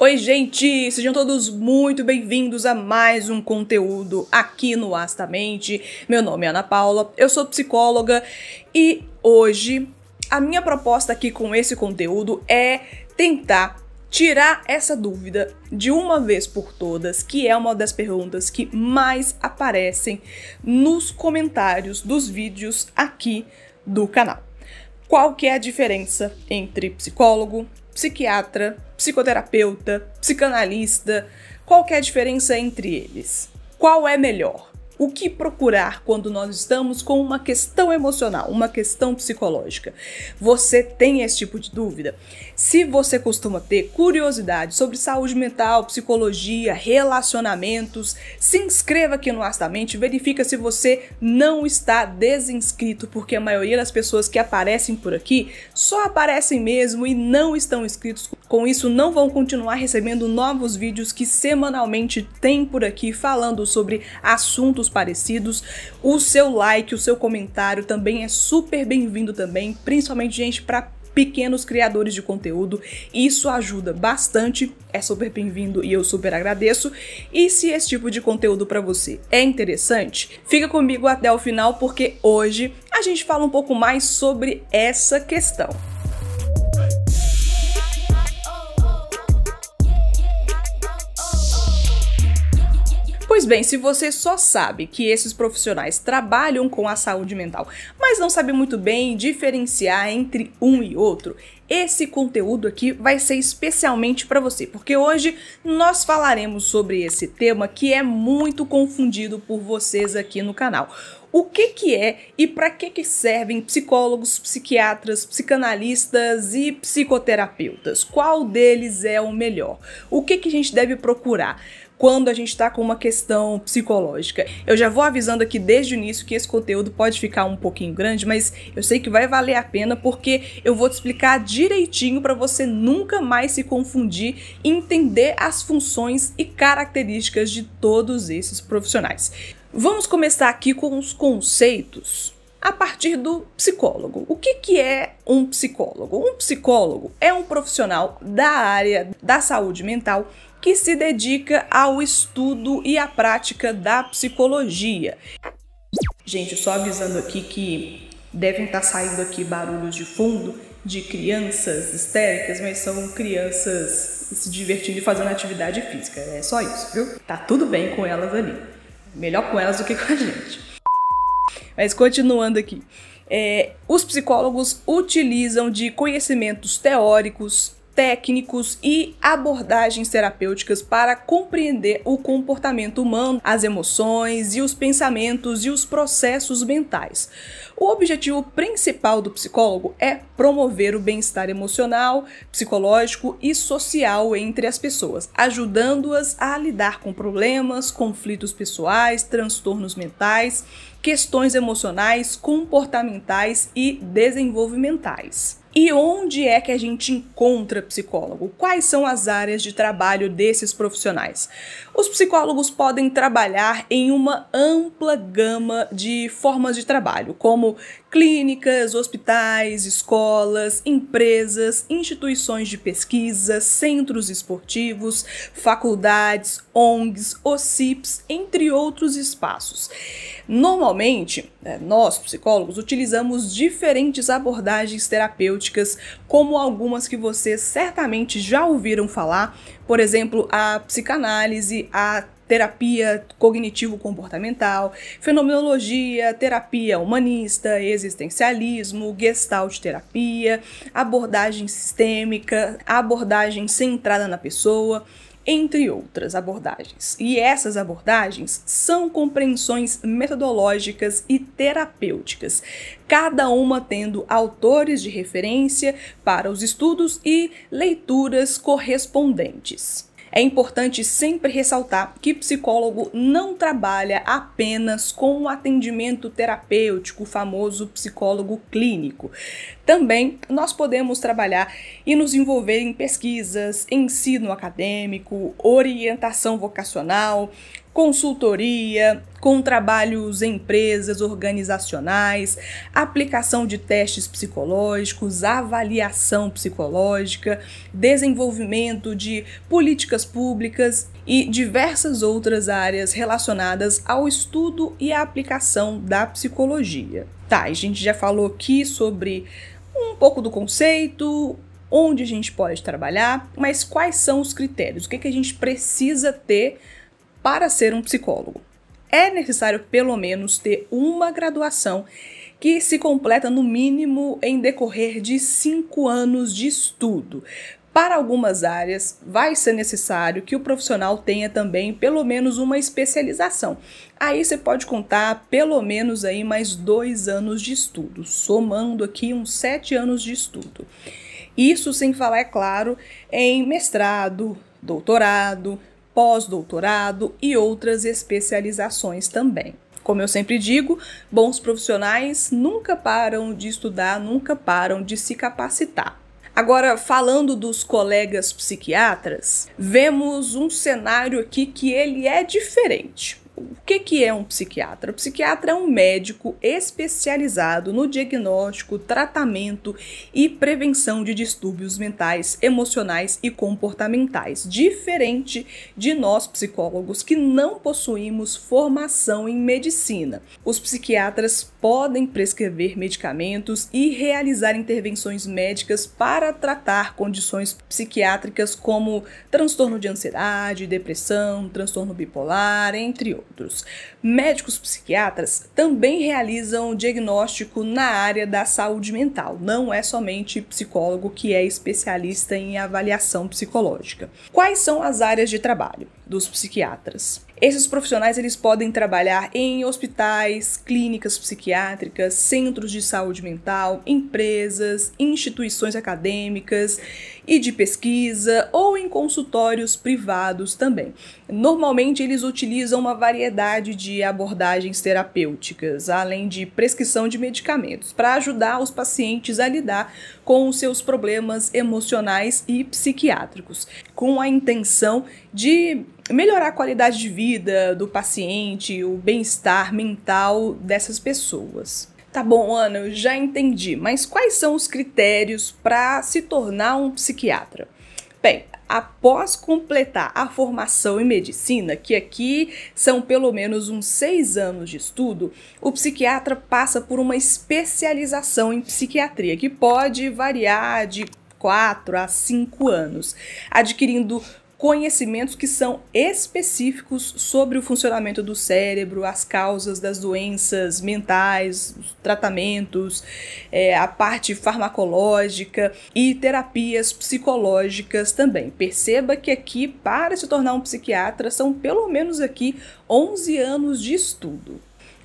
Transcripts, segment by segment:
Oi, gente! Sejam todos muito bem-vindos a mais um conteúdo aqui no Astamente. Meu nome é Ana Paula, eu sou psicóloga e hoje a minha proposta aqui com esse conteúdo é tentar tirar essa dúvida de uma vez por todas, que é uma das perguntas que mais aparecem nos comentários dos vídeos aqui do canal. Qual que é a diferença entre psicólogo, psiquiatra, psicoterapeuta, psicanalista? Qual que é a diferença entre eles? Qual é melhor? O que procurar quando nós estamos com uma questão emocional, uma questão psicológica? Você tem esse tipo de dúvida? Se você costuma ter curiosidade sobre saúde mental, psicologia, relacionamentos, se inscreva aqui no Astamente, verifica se você não está desinscrito, porque a maioria das pessoas que aparecem por aqui só aparecem mesmo e não estão inscritos. Com isso, não vão continuar recebendo novos vídeos que semanalmente tem por aqui falando sobre assuntos parecidos. O seu like, o seu comentário também é super bem-vindo também, principalmente, gente, para pequenos criadores de conteúdo. Isso ajuda bastante, é super bem-vindo e eu super agradeço. E se esse tipo de conteúdo para você é interessante, fica comigo até o final, porque hoje a gente fala um pouco mais sobre essa questão. Pois bem, se você só sabe que esses profissionais trabalham com a saúde mental, mas não sabe muito bem diferenciar entre um e outro, esse conteúdo aqui vai ser especialmente para você, porque hoje nós falaremos sobre esse tema que é muito confundido por vocês aqui no canal. O que é e para que servem psicólogos, psiquiatras, psicanalistas e psicoterapeutas? Qual deles é o melhor? O que a gente deve procurar quando a gente está com uma questão psicológica? Eu já vou avisando aqui desde o início que esse conteúdo pode ficar um pouquinho grande, mas eu sei que vai valer a pena porque eu vou te explicar direitinho para você nunca mais se confundir e entender as funções e características de todos esses profissionais. Vamos começar aqui com os conceitos a partir do psicólogo. O que é um psicólogo? Um psicólogo é um profissional da área da saúde mental que se dedica ao estudo e à prática da psicologia. Gente, só avisando aqui que devem estar saindo aqui barulhos de fundo de crianças histéricas, mas são crianças se divertindo e fazendo atividade física. É só isso, viu? Tá tudo bem com elas ali. Melhor com elas do que com a gente. Mas continuando aqui. Os psicólogos utilizam de conhecimentos teóricos, técnicos e abordagens terapêuticas para compreender o comportamento humano, as emoções e os pensamentos e os processos mentais. O objetivo principal do psicólogo é promover o bem-estar emocional, psicológico e social entre as pessoas, ajudando-as a lidar com problemas, conflitos pessoais, transtornos mentais, questões emocionais, comportamentais e desenvolvimentais. E onde é que a gente encontra psicólogo? Quais são as áreas de trabalho desses profissionais? Os psicólogos podem trabalhar em uma ampla gama de formas de trabalho, como clínicas, hospitais, escolas, empresas, instituições de pesquisa, centros esportivos, faculdades, ONGs, OCIPs, entre outros espaços. Normalmente, nós, psicólogos, utilizamos diferentes abordagens terapêuticas, como algumas que vocês certamente já ouviram falar, por exemplo, a psicanálise, a terapia cognitivo-comportamental, fenomenologia, terapia humanista, existencialismo, gestalt terapia, abordagem sistêmica, abordagem centrada na pessoa, entre outras abordagens. E essas abordagens são compreensões metodológicas e terapêuticas, cada uma tendo autores de referência para os estudos e leituras correspondentes. É importante sempre ressaltar que psicólogo não trabalha apenas com o atendimento terapêutico, o famoso psicólogo clínico. Também nós podemos trabalhar e nos envolver em pesquisas, ensino acadêmico, orientação vocacional, consultoria, com trabalhos em empresas, organizacionais, aplicação de testes psicológicos, avaliação psicológica, desenvolvimento de políticas públicas e diversas outras áreas relacionadas ao estudo e à aplicação da psicologia. Tá, a gente já falou aqui sobre um pouco do conceito, onde a gente pode trabalhar, mas quais são os critérios? O que a gente precisa ter para ser um psicólogo? É necessário pelo menos ter uma graduação que se completa no mínimo em decorrer de 5 anos de estudo. Para algumas áreas, vai ser necessário que o profissional tenha também pelo menos uma especialização. Aí você pode contar pelo menos aí mais 2 anos de estudo, somando aqui uns 7 anos de estudo. Isso sem falar, é claro, em mestrado, doutorado, pós-doutorado e outras especializações também. Como eu sempre digo, bons profissionais nunca param de estudar, nunca param de se capacitar. Agora, falando dos colegas psiquiatras, vemos um cenário aqui que ele é diferente. O que é um psiquiatra? O psiquiatra é um médico especializado no diagnóstico, tratamento e prevenção de distúrbios mentais, emocionais e comportamentais, diferente de nós psicólogos que não possuímos formação em medicina. Os psiquiatras podem prescrever medicamentos e realizar intervenções médicas para tratar condições psiquiátricas como transtorno de ansiedade, depressão, transtorno bipolar, entre outros. Médicos psiquiatras também realizam diagnóstico na área da saúde mental. Não é somente psicólogo que é especialista em avaliação psicológica. Quais são as áreas de trabalho dos psiquiatras? Esses profissionais eles podem trabalhar em hospitais, clínicas psiquiátricas, centros de saúde mental, empresas, instituições acadêmicas e de pesquisa ou em consultórios privados também. Normalmente eles utilizam uma variedade de abordagens terapêuticas, além de prescrição de medicamentos, para ajudar os pacientes a lidar com os seus problemas emocionais e psiquiátricos, com a intenção de melhorar a qualidade de vida do paciente, o bem-estar mental dessas pessoas. Tá bom, Ana, eu já entendi, mas quais são os critérios para se tornar um psiquiatra? Bem, após completar a formação em medicina, que aqui são pelo menos uns 6 anos de estudo, o psiquiatra passa por uma especialização em psiquiatria, que pode variar de 4 a 5 anos, adquirindo conhecimentos que são específicos sobre o funcionamento do cérebro, as causas das doenças mentais, os tratamentos, a parte farmacológica e terapias psicológicas também. Perceba que aqui, para se tornar um psiquiatra, são pelo menos aqui 11 anos de estudo.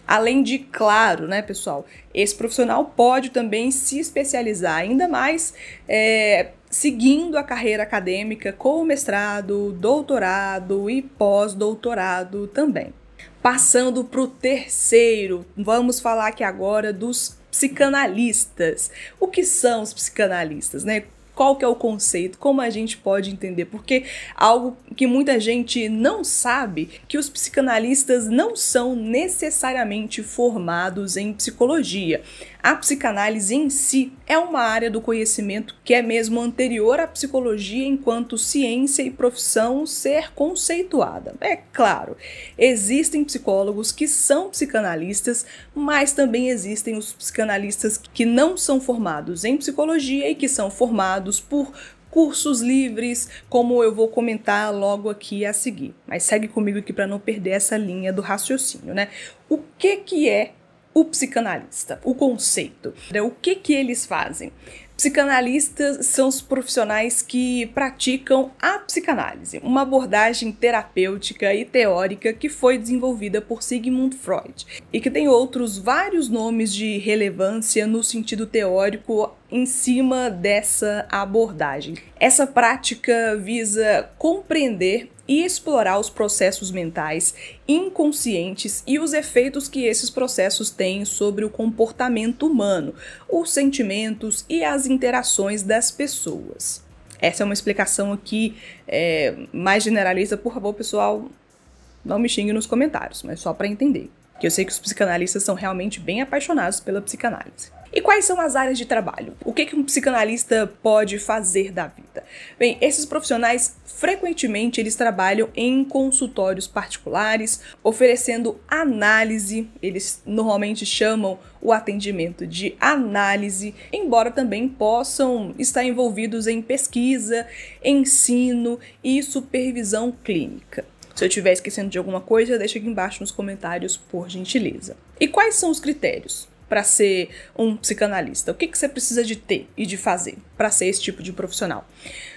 Além de, claro, né, pessoal, esse profissional pode também se especializar ainda mais, seguindo a carreira acadêmica com mestrado, doutorado e pós-doutorado também. Passando para o terceiro, vamos falar aqui agora dos psicanalistas. O que são os psicanalistas, né? Qual que é o conceito? Como a gente pode entender? Porque algo que muita gente não sabe, que os psicanalistas não são necessariamente formados em psicologia. A psicanálise em si é uma área do conhecimento que é mesmo anterior à psicologia enquanto ciência e profissão ser conceituada. É claro, existem psicólogos que são psicanalistas, mas também existem os psicanalistas que não são formados em psicologia e que são formados por cursos livres, como eu vou comentar logo aqui a seguir. Mas segue comigo aqui para não perder essa linha do raciocínio, né? O que é o psicanalista? O conceito. O que eles fazem? Psicanalistas são os profissionais que praticam a psicanálise, uma abordagem terapêutica e teórica que foi desenvolvida por Sigmund Freud e que tem outros vários nomes de relevância no sentido teórico em cima dessa abordagem. Essa prática visa compreender e explorar os processos mentais inconscientes e os efeitos que esses processos têm sobre o comportamento humano, os sentimentos e as interações das pessoas. Essa é uma explicação aqui mais generalista. Por favor, pessoal, Não me xingue nos comentários, mas só para entender. Que eu sei que os psicanalistas são realmente bem apaixonados pela psicanálise. E quais são as áreas de trabalho? O que um psicanalista pode fazer da vida? Bem, esses profissionais, frequentemente, eles trabalham em consultórios particulares, oferecendo análise. Eles normalmente chamam o atendimento de análise, embora também possam estar envolvidos em pesquisa, ensino e supervisão clínica. Se eu estiver esquecendo de alguma coisa, deixa aqui embaixo nos comentários, por gentileza. E quais são os critérios para ser um psicanalista? O que você precisa de ter e de fazer para ser esse tipo de profissional?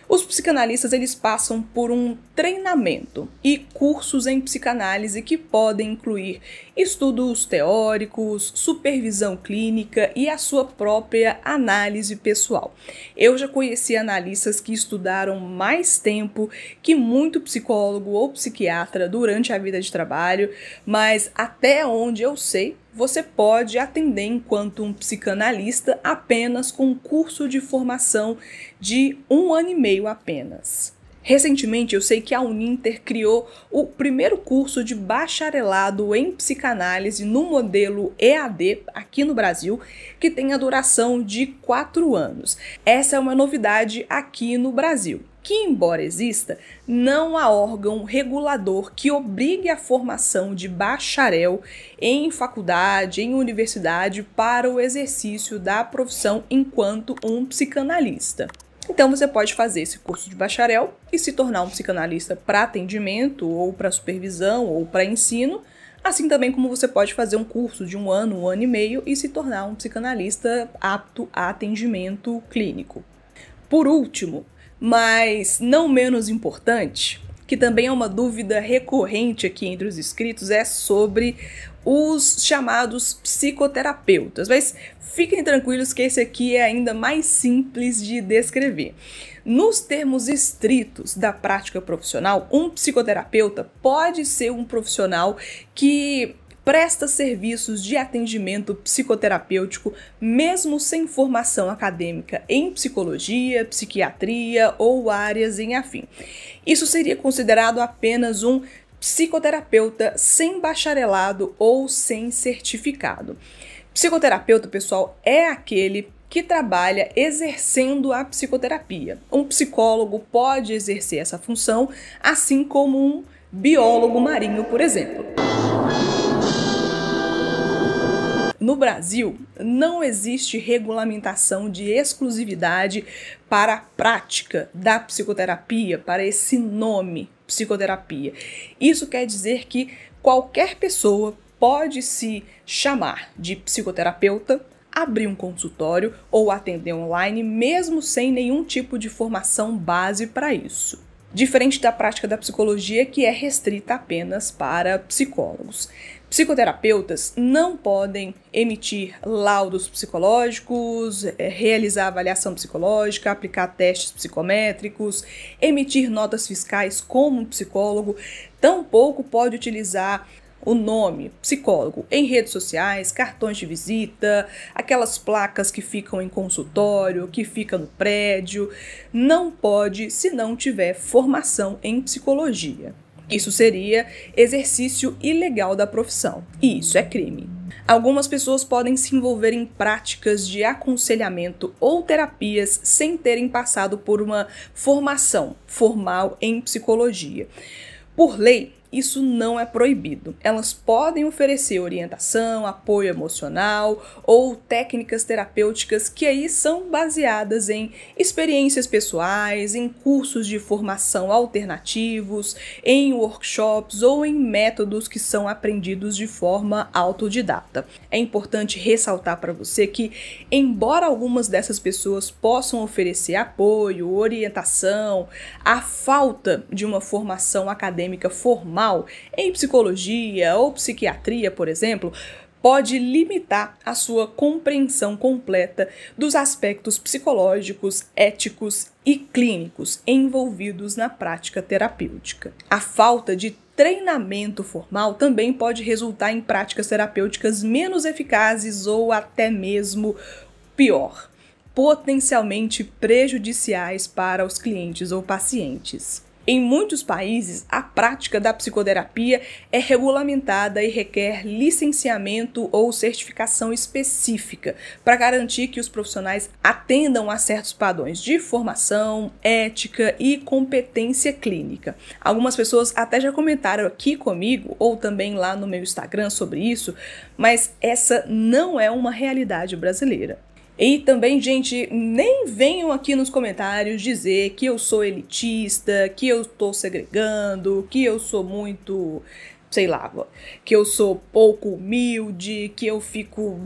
Os psicanalistas, eles passam por um treinamento e cursos em psicanálise que podem incluir estudos teóricos, supervisão clínica e a sua própria análise pessoal. Eu já conheci analistas que estudaram mais tempo que muito psicólogo ou psiquiatra durante a vida de trabalho, mas até onde eu sei, você pode atender enquanto um psicanalista apenas com um curso de formação de 1 ano e meio apenas. Recentemente, eu sei que a Uninter criou o primeiro curso de bacharelado em psicanálise no modelo EAD aqui no Brasil, que tem a duração de 4 anos. Essa é uma novidade aqui no Brasil, que, embora exista, não há órgão regulador que obrigue a formação de bacharel em faculdade, em universidade, para o exercício da profissão enquanto um psicanalista. Então você pode fazer esse curso de bacharel e se tornar um psicanalista para atendimento, ou para supervisão, ou para ensino, assim também como você pode fazer um curso de 1 ano, 1 ano e meio e se tornar um psicanalista apto a atendimento clínico. Por último, mas não menos importante, que também é uma dúvida recorrente aqui entre os inscritos, é sobre os chamados psicoterapeutas. Mas fiquem tranquilos que esse aqui é ainda mais simples de descrever. Nos termos estritos da prática profissional, um psicoterapeuta pode ser um profissional que presta serviços de atendimento psicoterapêutico, mesmo sem formação acadêmica em psicologia, psiquiatria ou áreas em afim. Isso seria considerado apenas um psicoterapeuta sem bacharelado ou sem certificado. Psicoterapeuta, pessoal, é aquele que trabalha exercendo a psicoterapia. Um psicólogo pode exercer essa função, assim como um biólogo marinho, por exemplo. No Brasil, não existe regulamentação de exclusividade para a prática da psicoterapia, para esse nome, psicoterapia. Isso quer dizer que qualquer pessoa pode se chamar de psicoterapeuta, abrir um consultório ou atender online, mesmo sem nenhum tipo de formação base para isso. Diferente da prática da psicologia, que é restrita apenas para psicólogos. Psicoterapeutas não podem emitir laudos psicológicos, realizar avaliação psicológica, aplicar testes psicométricos, emitir notas fiscais como um psicólogo, tampouco pode utilizar o nome psicólogo em redes sociais, cartões de visita, aquelas placas que ficam em consultório, que fica no prédio. Não pode se não tiver formação em psicologia. Isso seria exercício ilegal da profissão, e isso é crime. Algumas pessoas podem se envolver em práticas de aconselhamento ou terapias sem terem passado por uma formação formal em psicologia. Por lei, isso não é proibido. Elas podem oferecer orientação, apoio emocional ou técnicas terapêuticas que aí são baseadas em experiências pessoais, em cursos de formação alternativos, em workshops ou em métodos que são aprendidos de forma autodidata. É importante ressaltar para você que, embora algumas dessas pessoas possam oferecer apoio, orientação, a falta de uma formação acadêmica formal em psicologia ou psiquiatria, por exemplo, pode limitar a sua compreensão completa dos aspectos psicológicos, éticos e clínicos envolvidos na prática terapêutica. A falta de treinamento formal também pode resultar em práticas terapêuticas menos eficazes ou até mesmo pior, potencialmente prejudiciais para os clientes ou pacientes. Em muitos países, a prática da psicoterapia é regulamentada e requer licenciamento ou certificação específica para garantir que os profissionais atendam a certos padrões de formação, ética e competência clínica. Algumas pessoas até já comentaram aqui comigo ou também lá no meu Instagram sobre isso, mas essa não é uma realidade brasileira. E também, gente, nem venham aqui nos comentários dizer que eu sou elitista, que eu tô segregando, que eu sou muito, sei lá, que eu sou pouco humilde, que eu fico,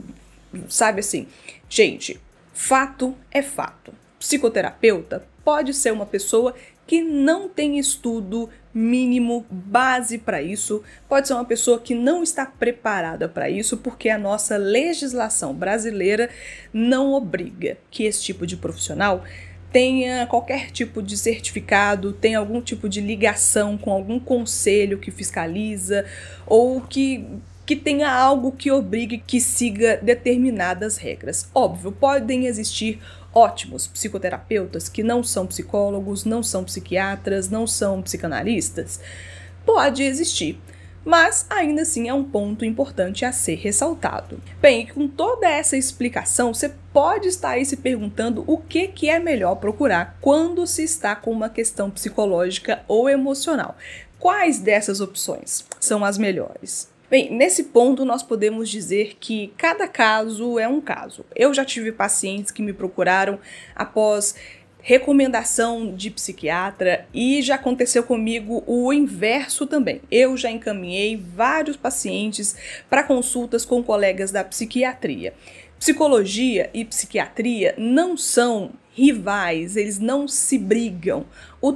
sabe assim. Gente, fato é fato. Psicoterapeuta pode ser uma pessoa que não tem estudo mínimo, base para isso, pode ser uma pessoa que não está preparada para isso, porque a nossa legislação brasileira não obriga que esse tipo de profissional tenha qualquer tipo de certificado, tenha algum tipo de ligação com algum conselho que fiscaliza ou que tenha algo que obrigue que siga determinadas regras. Óbvio, podem existir ótimos psicoterapeutas que não são psicólogos, não são psiquiatras, não são psicanalistas. Pode existir, mas ainda assim é um ponto importante a ser ressaltado. Bem, com toda essa explicação, você pode estar aí se perguntando o que é melhor procurar quando se está com uma questão psicológica ou emocional. Quais dessas opções são as melhores? Bem, nesse ponto nós podemos dizer que cada caso é um caso. Eu já tive pacientes que me procuraram após recomendação de psiquiatra e já aconteceu comigo o inverso também. Eu já encaminhei vários pacientes para consultas com colegas da psiquiatria. Psicologia e psiquiatria não são rivais, eles não se brigam. O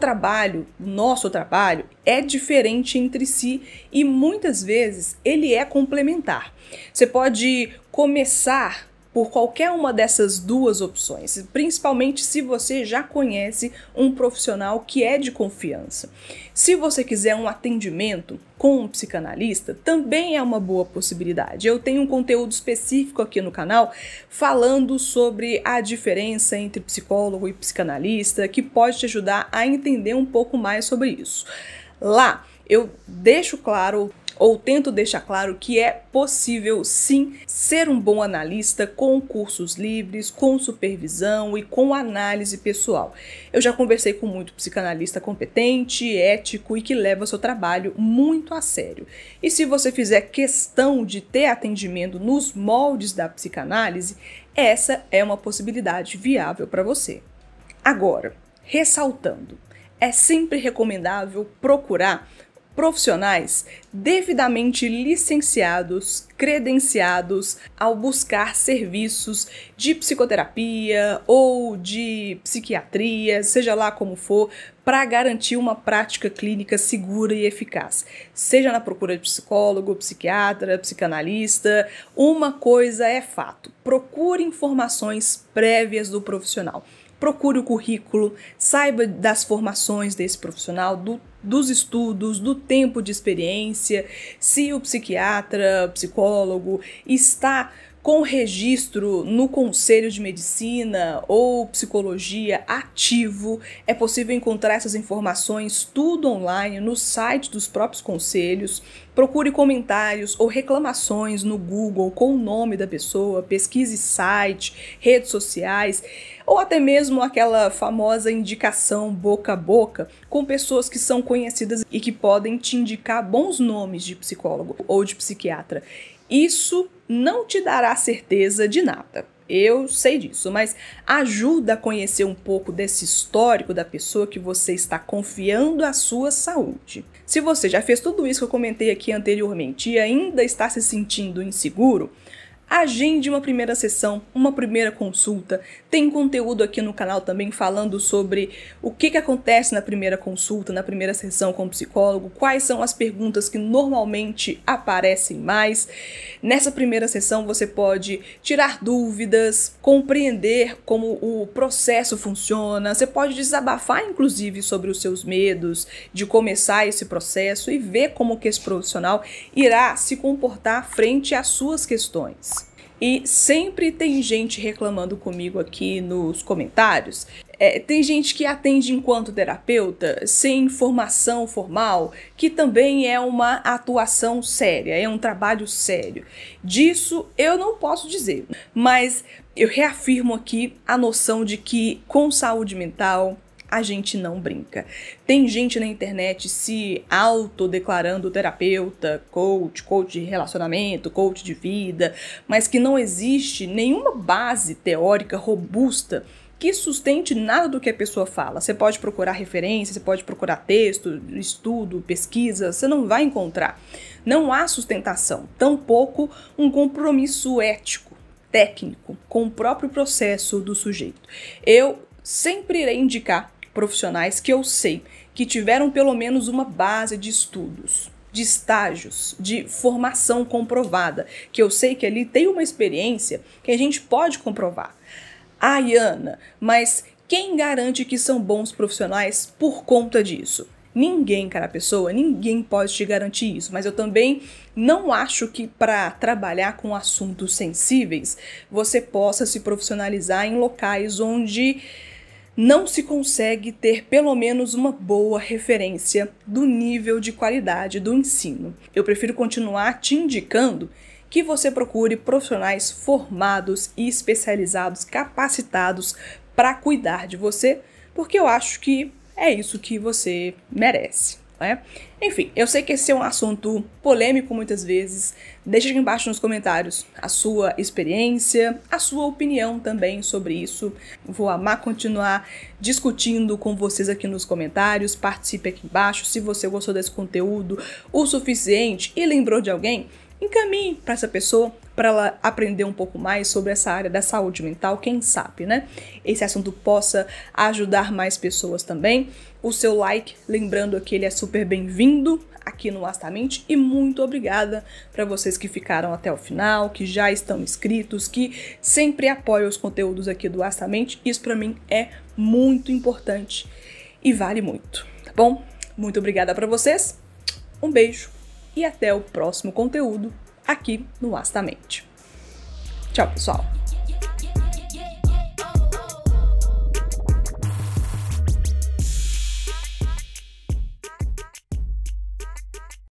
nosso trabalho é diferente entre si e muitas vezes ele é complementar. Você pode começar por qualquer uma dessas duas opções, principalmente se você já conhece um profissional que é de confiança. Se você quiser um atendimento com um psicanalista, também é uma boa possibilidade. Eu tenho um conteúdo específico aqui no canal falando sobre a diferença entre psicólogo e psicanalista, que pode te ajudar a entender um pouco mais sobre isso. Lá eu deixo claro ou tento deixar claro que é possível sim ser um bom analista com cursos livres, com supervisão e com análise pessoal. Eu já conversei com muito psicanalista competente, ético e que leva seu trabalho muito a sério. E se você fizer questão de ter atendimento nos moldes da psicanálise, essa é uma possibilidade viável para você. Agora, ressaltando, é sempre recomendável procurar profissionais devidamente licenciados, credenciados ao buscar serviços de psicoterapia ou de psiquiatria, seja lá como for, para garantir uma prática clínica segura e eficaz. Seja na procura de psicólogo, psiquiatra, psicanalista, uma coisa é fato: procure informações prévias do profissional. Procure o currículo, saiba das formações desse profissional, dos estudos, do tempo de experiência, se o psiquiatra, psicólogo está com registro no Conselho de Medicina ou Psicologia ativo. É possível encontrar essas informações tudo online no site dos próprios conselhos. Procure comentários ou reclamações no Google com o nome da pessoa, pesquise site, redes sociais, ou até mesmo aquela famosa indicação boca a boca com pessoas que são conhecidas e que podem te indicar bons nomes de psicólogo ou de psiquiatra. Isso não te dará certeza de nada. Eu sei disso, mas ajuda a conhecer um pouco desse histórico da pessoa que você está confiando a sua saúde. Se você já fez tudo isso que eu comentei aqui anteriormente e ainda está se sentindo inseguro, agende uma primeira sessão, uma primeira consulta. Tem conteúdo aqui no canal também falando sobre o que acontece na primeira consulta, na primeira sessão com o psicólogo, quais são as perguntas que normalmente aparecem mais. Nessa primeira sessão você pode tirar dúvidas, compreender como o processo funciona, você pode desabafar inclusive sobre os seus medos de começar esse processo e ver como que esse profissional irá se comportar frente às suas questões. E sempre tem gente reclamando comigo aqui nos comentários. Tem gente que atende enquanto terapeuta, sem formação formal, que também é uma atuação séria, é um trabalho sério. Disso eu não posso dizer, mas eu reafirmo aqui a noção de que com saúde mental a gente não brinca. Tem gente na internet se autodeclarando terapeuta, coach de relacionamento, coach de vida, mas que não existe nenhuma base teórica robusta que sustente nada do que a pessoa fala. Você pode procurar referência, você pode procurar texto, estudo, pesquisa, você não vai encontrar. Não há sustentação, tampouco um compromisso ético, técnico, com o próprio processo do sujeito. Eu sempre irei indicar profissionais que eu sei que tiveram pelo menos uma base de estudos, de estágios, de formação comprovada, que eu sei que ali tem uma experiência que a gente pode comprovar. Ana, mas quem garante que são bons profissionais por conta disso? Ninguém, cara pessoa, ninguém pode te garantir isso, mas eu também não acho que para trabalhar com assuntos sensíveis você possa se profissionalizar em locais onde não se consegue ter pelo menos uma boa referência do nível de qualidade do ensino. Eu prefiro continuar te indicando que você procure profissionais formados e especializados, capacitados para cuidar de você, porque eu acho que é isso que você merece, né? Enfim, eu sei que esse é um assunto polêmico muitas vezes. Deixa aqui embaixo nos comentários a sua experiência, a sua opinião também sobre isso. Vou amar continuar discutindo com vocês aqui nos comentários. Participe aqui embaixo. Se você gostou desse conteúdo o suficiente e lembrou de alguém, encaminhe para essa pessoa, para ela aprender um pouco mais sobre essa área da saúde mental, quem sabe, né? Esse assunto possa ajudar mais pessoas também. O seu like, lembrando que ele é super bem-vindo aqui no Astamente, e muito obrigada para vocês que ficaram até o final, que já estão inscritos, que sempre apoiam os conteúdos aqui do Astamente. Isso para mim é muito importante e vale muito, tá bom? Muito obrigada para vocês, um beijo e até o próximo conteúdo aqui no Astamente. Tchau, pessoal!